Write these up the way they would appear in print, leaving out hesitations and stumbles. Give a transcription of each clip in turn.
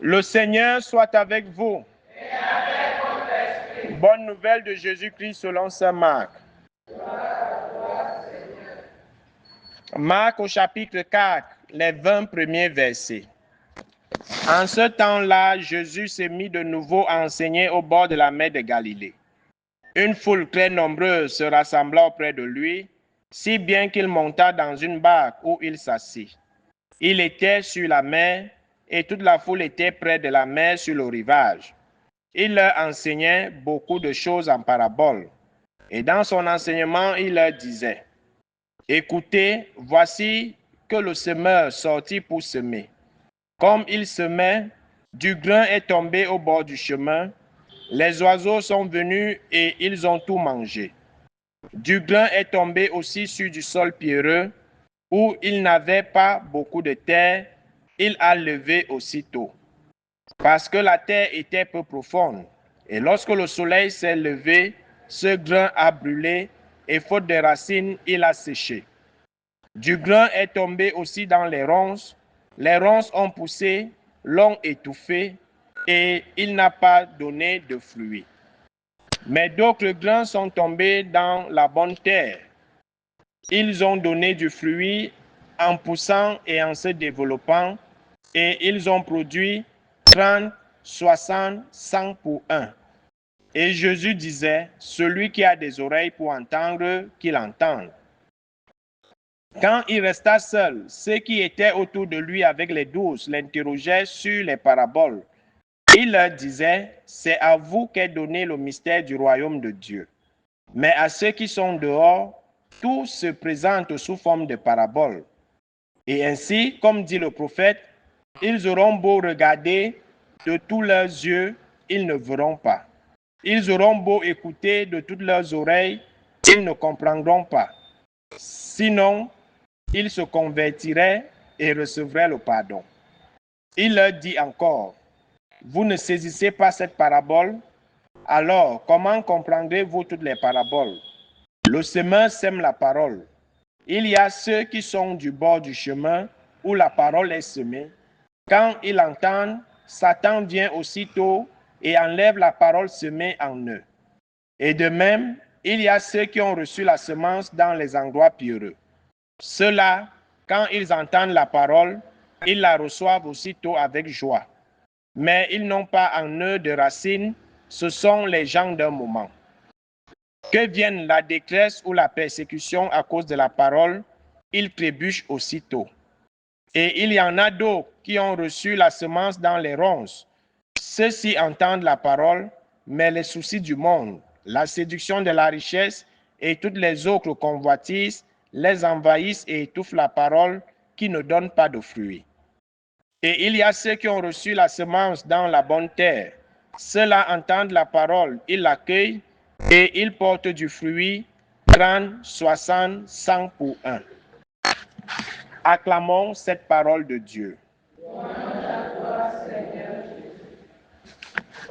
Le Seigneur soit avec vous. Et avec votre esprit. Bonne nouvelle de Jésus-Christ selon saint Marc. Marc au chapitre 4, les 20 premiers versets. En ce temps-là, Jésus s'est mis de nouveau à enseigner au bord de la mer de Galilée. Une foule très nombreuse se rassembla auprès de lui, si bien qu'il monta dans une barque où il s'assit. Il était sur la mer et toute la foule était près de la mer sur le rivage. Il leur enseignait beaucoup de choses en paraboles. Et dans son enseignement, il leur disait, « Écoutez, voici que le semeur sortit pour semer. Comme il semait, du grain est tombé au bord du chemin. Les oiseaux sont venus et ils ont tout mangé. Du grain est tombé aussi sur du sol pierreux, où il n'avait pas beaucoup de terre, il a levé aussitôt. Parce que la terre était peu profonde. Et lorsque le soleil s'est levé, ce grain a brûlé et faute de racines, il a séché. Du grain est tombé aussi dans les ronces. Les ronces ont poussé, l'ont étouffé et il n'a pas donné de fruits. Mais d'autres grains sont tombés dans la bonne terre. Ils ont donné du fruit en poussant et en se développant et ils ont produit 30, 60, 100 pour un. Et Jésus disait, celui qui a des oreilles pour entendre, qu'il entende. Quand il resta seul, ceux qui étaient autour de lui avec les 12 l'interrogeaient sur les paraboles. Il leur disait, c'est à vous qu'est donné le mystère du royaume de Dieu. Mais à ceux qui sont dehors, tout se présente sous forme de paraboles. Et ainsi, comme dit le prophète, ils auront beau regarder de tous leurs yeux, ils ne verront pas. Ils auront beau écouter de toutes leurs oreilles, ils ne comprendront pas. Sinon, ils se convertiraient et recevraient le pardon. Il leur dit encore, vous ne saisissez pas cette parabole? Alors, comment comprendrez-vous toutes les paraboles? Le semeur sème la parole. Il y a ceux qui sont du bord du chemin où la parole est semée. Quand ils l'entendent, Satan vient aussitôt et enlève la parole semée en eux. Et de même, il y a ceux qui ont reçu la semence dans les endroits pierreux. Ceux-là, quand ils entendent la parole, ils la reçoivent aussitôt avec joie. Mais ils n'ont pas en eux de racines, ce sont les gens d'un moment. Que vienne la détresse ou la persécution à cause de la parole, ils trébuchent aussitôt. Et il y en a d'autres qui ont reçu la semence dans les ronces. Ceux-ci entendent la parole, mais les soucis du monde, la séduction de la richesse et toutes les autres convoitises les envahissent et étouffent la parole qui ne donne pas de fruits. Et il y a ceux qui ont reçu la semence dans la bonne terre. Ceux-là entendent la parole, ils l'accueillent et ils portent du fruit 30, 60, 100 pour un. Acclamons cette parole de Dieu.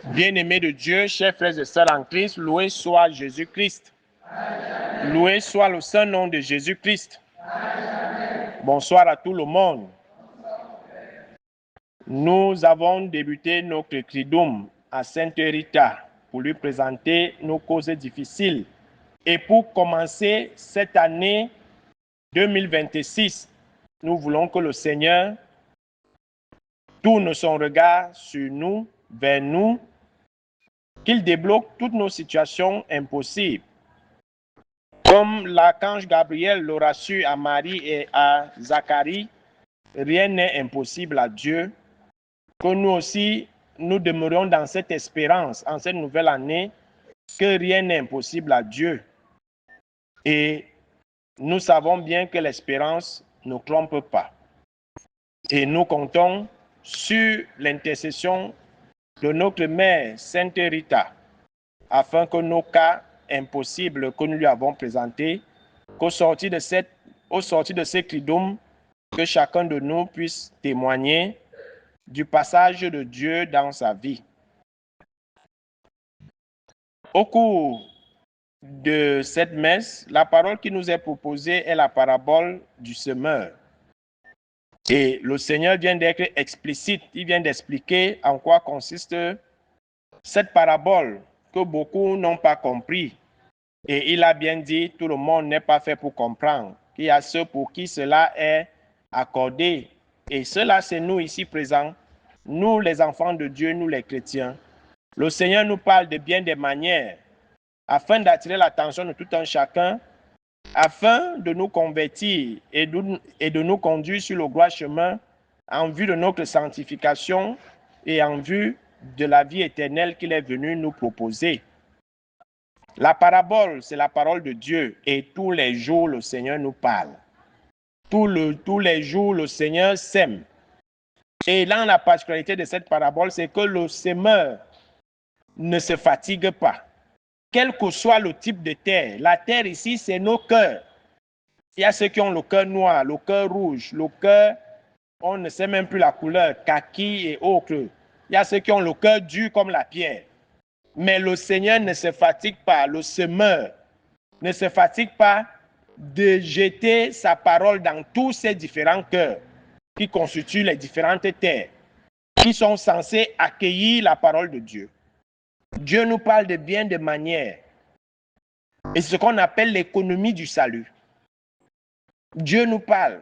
Bien-aimés de Dieu, chers frères et sœurs en Christ, loué soit Jésus-Christ. Loué soit le saint nom de Jésus-Christ. Bonsoir à tout le monde. Nous avons débuté notre Triduum à Sainte Rita pour lui présenter nos causes difficiles. Et pour commencer cette année 2026, nous voulons que le Seigneur tourne son regard sur nous, vers nous, qu'il débloque toutes nos situations impossibles. Comme l'archange Gabriel l'aura su à Marie et à Zacharie, rien n'est impossible à Dieu. Que nous aussi, nous demeurions dans cette espérance, en cette nouvelle année, que rien n'est impossible à Dieu. Et nous savons bien que l'espérance ne trompe pas. Et nous comptons sur l'intercession de notre mère, Sainte Rita, afin que nos cas impossibles que nous lui avons présentés, qu'au sortir de ce Triduum, que chacun de nous puisse témoigner du passage de Dieu dans sa vie. Au cours de cette messe, la parole qui nous est proposée est la parabole du semeur. Et le Seigneur vient d'être explicite, il vient d'expliquer en quoi consiste cette parabole que beaucoup n'ont pas compris. Et il a bien dit, tout le monde n'est pas fait pour comprendre, qu'il y a ceux pour qui cela est accordé. Et cela, c'est nous ici présents, nous les enfants de Dieu, nous les chrétiens. Le Seigneur nous parle de bien des manières, afin d'attirer l'attention de tout un chacun, afin de nous convertir et de nous conduire sur le droit chemin en vue de notre sanctification et en vue de la vie éternelle qu'il est venu nous proposer. La parabole, c'est la parole de Dieu et tous les jours, le Seigneur nous parle. Tous les jours, le Seigneur sème. Et là, la particularité de cette parabole, c'est que le semeur ne se fatigue pas. Quel que soit le type de terre, la terre ici, c'est nos cœurs. Il y a ceux qui ont le cœur noir, le cœur rouge, le cœur, on ne sait même plus la couleur, kaki et autres. Il y a ceux qui ont le cœur dur comme la pierre. Mais le Seigneur ne se fatigue pas, le semeur ne se fatigue pas de jeter sa parole dans tous ces différents cœurs qui constituent les différentes terres, qui sont censés accueillir la parole de Dieu. Dieu nous parle de bien des manières. Et c'est ce qu'on appelle l'économie du salut. Dieu nous parle,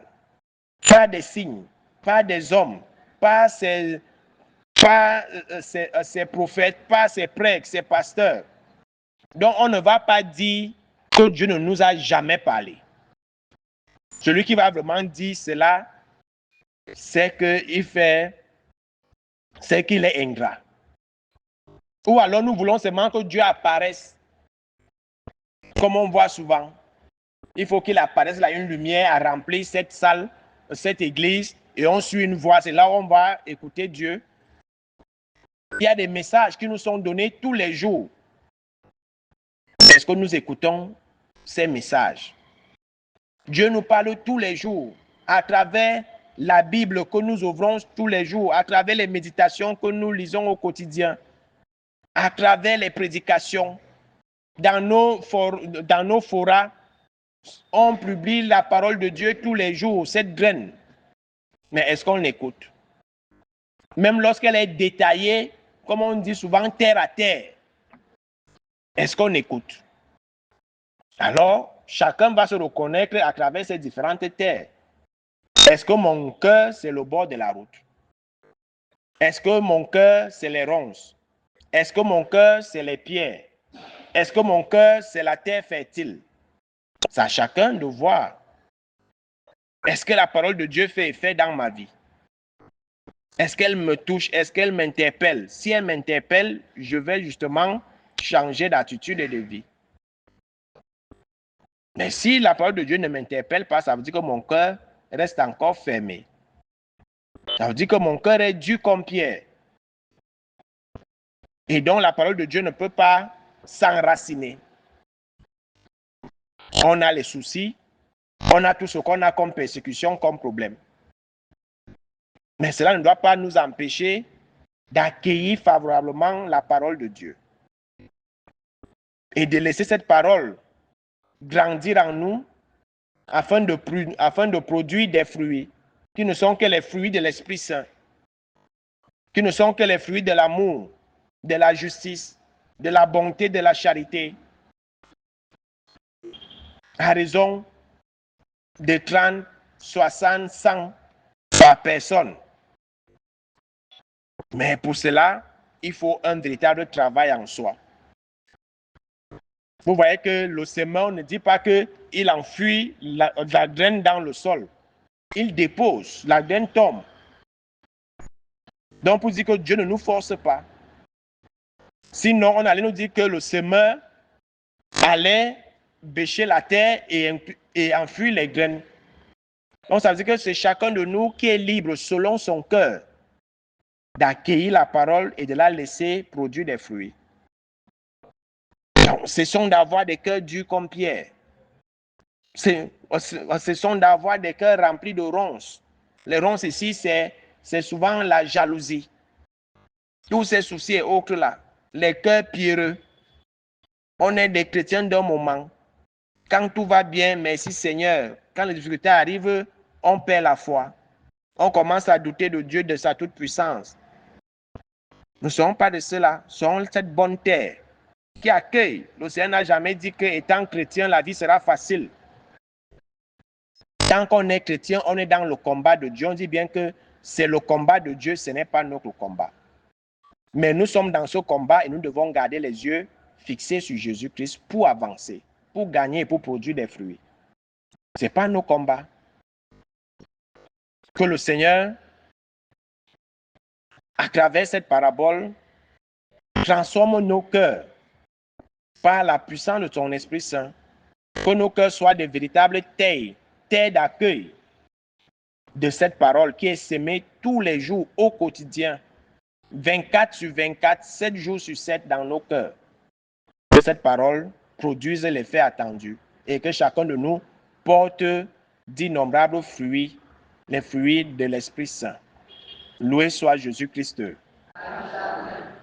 pas des signes, pas des hommes, pas ses prophètes, pas ses prêtres, ses pasteurs. Donc on ne va pas dire que Dieu ne nous a jamais parlé. Celui qui va vraiment dire cela, c'est qu'il est ingrat. Ou alors nous voulons seulement que Dieu apparaisse, comme on voit souvent. Il faut qu'il apparaisse là, une lumière à remplir cette salle, cette église, et on suit une voix. C'est là où on va écouter Dieu. Il y a des messages qui nous sont donnés tous les jours. Est-ce que nous écoutons ces messages? Dieu nous parle tous les jours à travers la Bible que nous ouvrons tous les jours, à travers les méditations que nous lisons au quotidien, à travers les prédications. Dans nos forats, on publie la parole de Dieu tous les jours, cette graine. Mais est-ce qu'on l'écoute? Même lorsqu'elle est détaillée, comme on dit souvent, terre à terre, est-ce qu'on écoute? Alors, chacun va se reconnaître à travers ces différentes terres. Est-ce que mon cœur, c'est le bord de la route? Est-ce que mon cœur, c'est les ronces? Est-ce que mon cœur, c'est les pierres? Est-ce que mon cœur, c'est la terre fertile? C'est à chacun de voir. Est-ce que la parole de Dieu fait effet dans ma vie? Est-ce qu'elle me touche? Est-ce qu'elle m'interpelle? Si elle m'interpelle, je vais justement changer d'attitude et de vie. Mais si la parole de Dieu ne m'interpelle pas, ça veut dire que mon cœur reste encore fermé. Ça veut dire que mon cœur est dur comme pierre. Et donc la parole de Dieu ne peut pas s'enraciner. On a les soucis, on a tout ce qu'on a comme persécution, comme problème. Mais cela ne doit pas nous empêcher d'accueillir favorablement la parole de Dieu. Et de laisser cette parole grandir en nous afin de produire des fruits qui ne sont que les fruits de l'Esprit Saint, qui ne sont que les fruits de l'amour, de la justice, de la bonté, de la charité, à raison de 30, 60, 100 par personne. Mais pour cela, il faut un véritable travail en soi. Vous voyez que le semeur ne dit pas qu'il enfuit la graine dans le sol. Il dépose, la graine tombe. Donc pour dire que Dieu ne nous force pas. Sinon, on allait nous dire que le semeur allait bêcher la terre et enfuir les graines. Donc ça veut dire que c'est chacun de nous qui est libre selon son cœur d'accueillir la parole et de la laisser produire des fruits. Donc, cessons d'avoir des cœurs durs comme pierre. Cessons d'avoir des cœurs remplis de ronces. Les ronces ici, c'est souvent la jalousie. Tous ces soucis et autres là. Les cœurs pierreux. On est des chrétiens d'un moment. Quand tout va bien, merci Seigneur. Quand les difficultés arrivent, on perd la foi. On commence à douter de Dieu, de sa toute-puissance. Nous ne serons pas de ceux-là. Nous serons cette bonne terre qui accueille. Le Seigneur n'a jamais dit qu'étant chrétien, la vie sera facile. Tant qu'on est chrétien, on est dans le combat de Dieu. On dit bien que c'est le combat de Dieu, ce n'est pas notre combat. Mais nous sommes dans ce combat et nous devons garder les yeux fixés sur Jésus-Christ pour avancer, pour gagner et pour produire des fruits. Ce n'est pas nos combats. Que le Seigneur, à travers cette parabole, transforme nos cœurs par la puissance de son Esprit Saint. Que nos cœurs soient de véritables terres d'accueil de cette parole qui est sémée tous les jours, au quotidien, 24 sur 24, 7 jours sur 7 dans nos cœurs. Que cette parole produise l'effet attendu et que chacun de nous porte d'innombrables fruits, les fruits de l'Esprit Saint. Loué soit Jésus-Christ. Amen.